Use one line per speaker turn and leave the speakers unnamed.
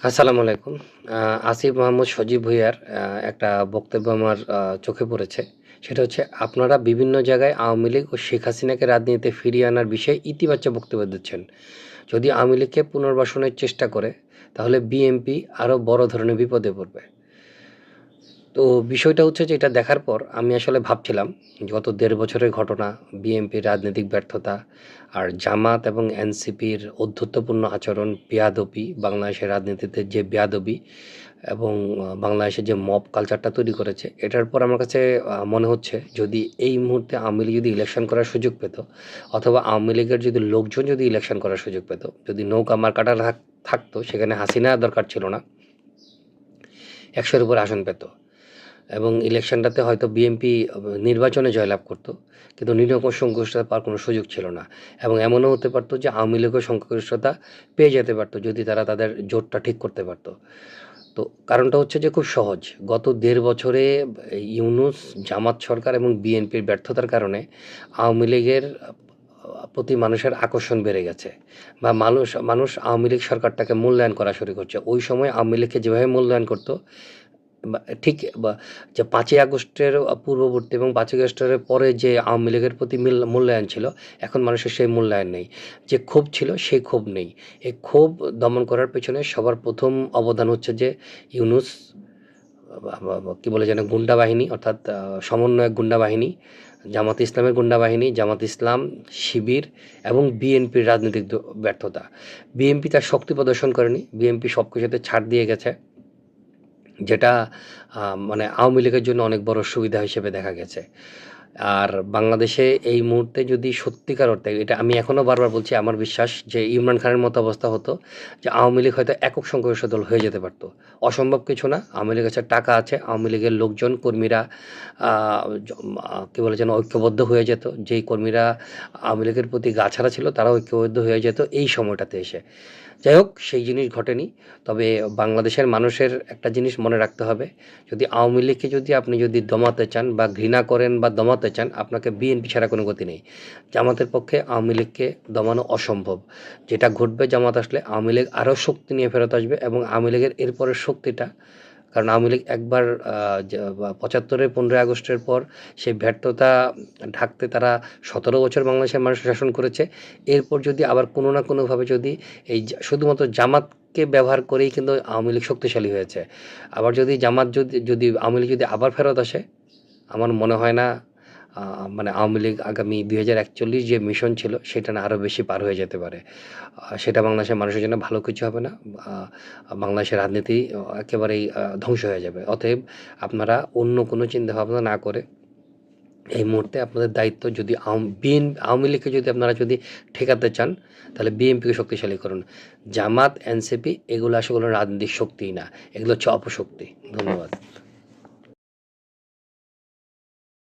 আসসালামু আলাইকুম। আসিফ মাহমুদ সজীব ভুঁইয়ার একটা বক্তব্য আমার চোখে পড়েছে। সেটা হচ্ছে আপনারা বিভিন্ন জায়গায় আওয়ামী লীগ ও শেখ হাসিনাকে রাজনীতিতে ফিরিয়ে আনার বিষয়ে ইতিবাচক বক্তব্য দিচ্ছেন। যদি আওয়ামী লীগকে পুনর্বাসনের চেষ্টা করে তাহলে বিএনপি আরও বড় ধরনের বিপদে পড়বে। তো বিষয়টা হচ্ছে যে এটা দেখার পর আমি আসলে ভাবছিলাম গত ১.৫ বছরের ঘটনা, বিএনপির রাজনৈতিক ব্যর্থতা আর জামাত এবং এনসিপির অধ্যত্বপূর্ণ আচরণ, বেয়াদবি, বাংলাদেশের রাজনীতিতে যে বেয়াদবি এবং বাংলাদেশে যে মব কালচারটা তৈরি করেছে, এটার পর আমার কাছে মনে হচ্ছে যদি এই মুহূর্তে আওয়ামী লীগ যদি ইলেকশন করার সুযোগ পেত অথবা আওয়ামী লীগের যদি লোকজন যদি ইলেকশন করার সুযোগ পেত, যদি নৌকা মার্কাটা থাকতো সেখানে হাসিনা দরকার ছিল না, ১০০-এর উপর আসন পেত এবং ইলেকশনটাতে হয়তো বিএনপি নির্বাচনে জয়লাভ করত, কিন্তু নিরঙ্কুশ সংখ্যাগরিষ্ঠতা পাওয়ার কোনো সুযোগ ছিল না। এবং এমনও হতে পারতো যে আওয়ামী লীগও সংখ্যাগরিষ্ঠতা পেয়ে যেতে পারতো যদি তারা তাদের জোটটা ঠিক করতে পারতো। তো কারণটা হচ্ছে যে খুব সহজ। গত ১.৫ বছরে ইউনূস, জামাত সরকার এবং বিএনপির ব্যর্থতার কারণে আওয়ামী লীগের প্রতি মানুষের আকর্ষণ বেড়ে গেছে বা মানুষ আওয়ামী লীগ সরকারটাকে মূল্যায়ন করা শুরু করছে। ওই সময় আওয়ামী লীগকে যেভাবে মূল্যায়ন করতো ঠিক যে ৫ই আগস্টের পূর্ববর্তী এবং ৫ই আগস্টের পরে যে আওয়ামী লীগের প্রতি মূল্যায়ন ছিল, এখন মানুষের সেই মূল্যায়ন নেই। যে ক্ষোভ ছিল সেই ক্ষোভ নেই। এই ক্ষোভ দমন করার পেছনে সবার প্রথম অবদান হচ্ছে যে ইউনূস কী বলে যেন গুন্ডা বাহিনী, অর্থাৎ সমন্বয়ক গুন্ডা বাহিনী, জামাতে ইসলামের গুন্ডা বাহিনী, জামাত ইসলাম, শিবির এবং বিএনপির রাজনৈতিক ব্যর্থতা। বিএনপি তার শক্তি প্রদর্শন করেনি। বিএনপি সব কিছুতে ছাড় দিয়ে গেছে, যেটা মানে আওয়ামী লীগের জন্য অনেক বড় সুবিধা হিসেবে দেখা গেছে। আর বাংলাদেশে এই মুহূর্তে যদি সত্যিকার অর্থে, এটা আমি এখনও বারবার বলছি, আমার বিশ্বাস যে ইমরান খানের মতো অবস্থা হতো যে আওয়ামী লীগ হয়তো একক সংখ্যাগরিষ্ঠ দল হয়ে যেতে পারতো। অসম্ভব কিছু না। আওয়ামী লীগের কাছে টাকা আছে, আওয়ামী লীগের লোকজন, কর্মীরা কী বলে যেন ঐক্যবদ্ধ হয়ে যেত। যেই কর্মীরা আওয়ামী লীগের প্রতি গা ছাড়া ছিল তারাও ঐক্যবদ্ধ হয়ে যেত এই সময়টাতে এসে। যাই হোক, সেই জিনিস ঘটেনি। তবে বাংলাদেশের মানুষের একটা জিনিস মনে রাখতে হবে, যদি আওয়ামী লীগকে আপনি যদি দমাতে চান বা ঘৃণা করেন বা দমাতে চান, আপনাকে বিএনপি ছাড়া কোনো গতি নেই। জামাতের পক্ষে আওয়ামী লীগকে দমানো অসম্ভব। যেটা ঘটবে, জামাত আসলে আওয়ামী লীগ আরও শক্তি নিয়ে ফেরত আসবে এবং আওয়ামী লীগের এরপরের শক্তিটা, কারণ আওয়ামী লীগ একবার ৭৫-এর ১৫ই আগস্টের পর সেই ব্যর্থতা ঢাকতে তারা ১৭ বছর বাংলাদেশের মানুষ শাসন করেছে। এরপর যদি আবার কোনো না কোনোভাবে যদি এই শুধুমাত্র জামাতকে ব্যবহার করেই কিন্তু আওয়ামী লীগ শক্তিশালী হয়েছে। আবার যদি জামাত যদি আওয়ামী লীগ যদি আবার ফেরত আসে, আমার মনে হয় না মানে আওয়ামী লীগ আগামী ২০৪১ যে মিশন ছিল সেটা না আরও বেশি পার হয়ে যেতে পারে। সেটা বাংলাদেশের মানুষের জন্য ভালো কিছু হবে না। বাংলাদেশের রাজনীতি একেবারেই ধ্বংস হয়ে যাবে। অতএব আপনারা অন্য কোনো চিন্তাভাবনা না করে এই মুহূর্তে আপনাদের দায়িত্ব, যদি আওয়ামী লীগকে যদি আপনারা যদি ঠেকাতে চান তাহলে বিএনপিকে শক্তিশালী করুন। জামাত, এনসিপি এগুলো আসলে কোনো রাজনৈতিক শক্তিই না, এগুলো হচ্ছে অপশক্তি। ধন্যবাদ।